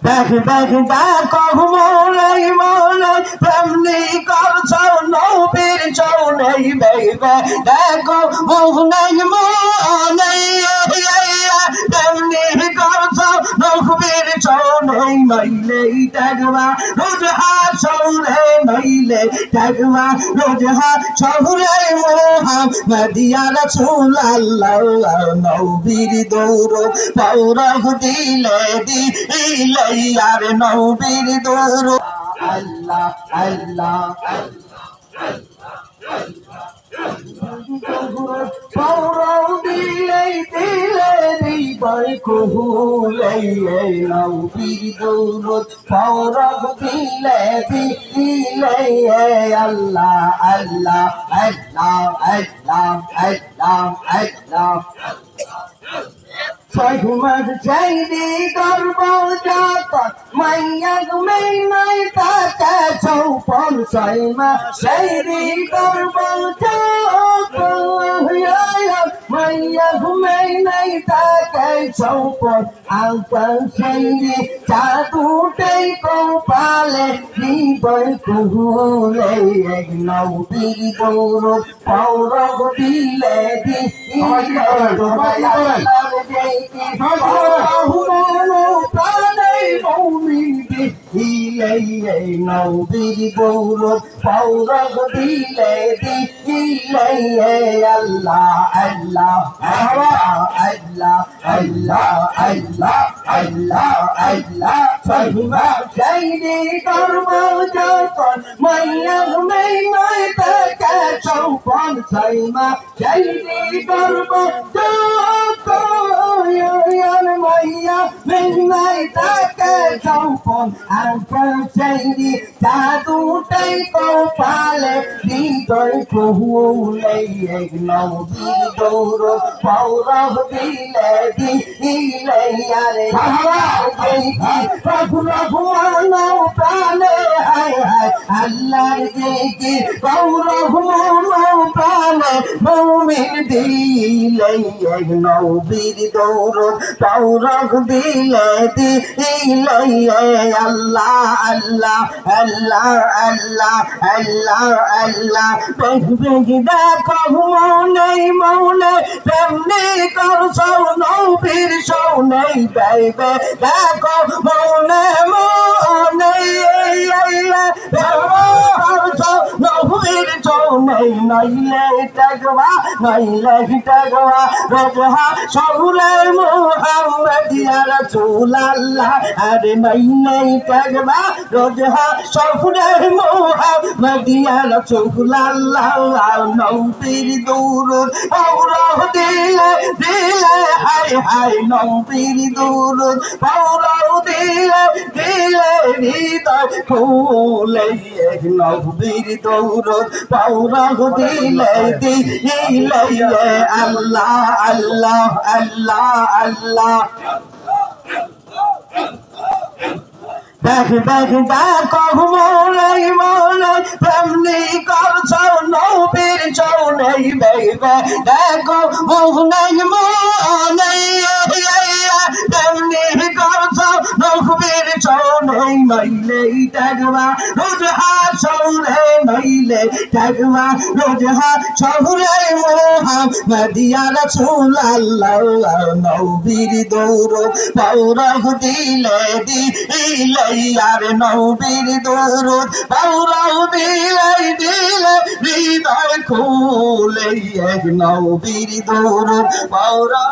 দেখ দেখ দেখো মলাই মলাই তেমনি করছো নবীর চৌনাই বেবে দেখো মলাই মলাই তেমনি করছো নবীর চৌনাই নইলে দেখবা রোজ হাত সৌরে নইলে দেখবা রোজ হাত সৌরে মোহাম্মদিয়া রাসূলুল্লাহ নবীর দৌড় পৌরহ দিলে দিলে यार नबीर दूर अल्लाह अल्लाह पौराव दिले दिले रिबाई कुहुले नबीर दूर पौराव दिले दिले अल्लाह अल्लाह अल्लाह अल्लाह अल्लाह अल्लाह Sayhumad Jaydi Garbo Jata Mayak May Tata Chopon Sayma Jaydi Garbo Jata Mayak May Tata Chopon Alpan Jaydi Jatu Teko Pale Riboy Kuhule Nobby Doro Paura Dile Di নবীর গৌর পৌরব দিলে দিলে আল্লাহ আল্লাহ আল্লাহ আল্লাহ আল্লাহ আল্লাহ আল্লাহ সহিমা চাইনি করব যখন মাইয়া মেই তাকে চৌপন সহিমা চাইনি করব Maya, midnight, I can't jump on. I'm from Shady, Tadu, Taiko, Pale, Ditoy, Kuhule, no, Didoro, Paula, Dile, Dile, Papula, Pale, Allah, Diki, Paula, Pale, Momin, Dile, no, Didoro. पौरख दिले दिले अल्लाह अल्लाह अल्लाह अल्लाह अल्लाह अल्लाह देख देख देखो मौने मौने तेमनी करछो नबीर सौने बेबे देखो मौने मौने करछो नबीर सौने नइले टगवा रोजहा सौले मोहम्मदिया रसूलुल्लाह अरे नहीं टगवा रोजहा सौले मोहम्मदिया रसूलुल्लाह नबीर दूर पौरह दिले दिले हाय हाय नबीर दूर पौरह दिले दिले हृदय खोले नबीर दूर पौरह दिले दिले अल्लाह अल्लाह अल्लाह अल्लाह देख देख देखो मोलाई मोलाई तेमनी करछो नबीर चौनाई बेबे देखो मोहनाई मोलाई तेमनी करछो नबीर चौनाई नइले टगवा रोज हात सौरे नइले टगवा रोज हात सौरे मोहम्मदिया रसूलुल्लाह नबीर दौर पौरह दिले दिले यार नबीर दौर पौरह दिले दिले हृदय खोले नबीर दौर पौरह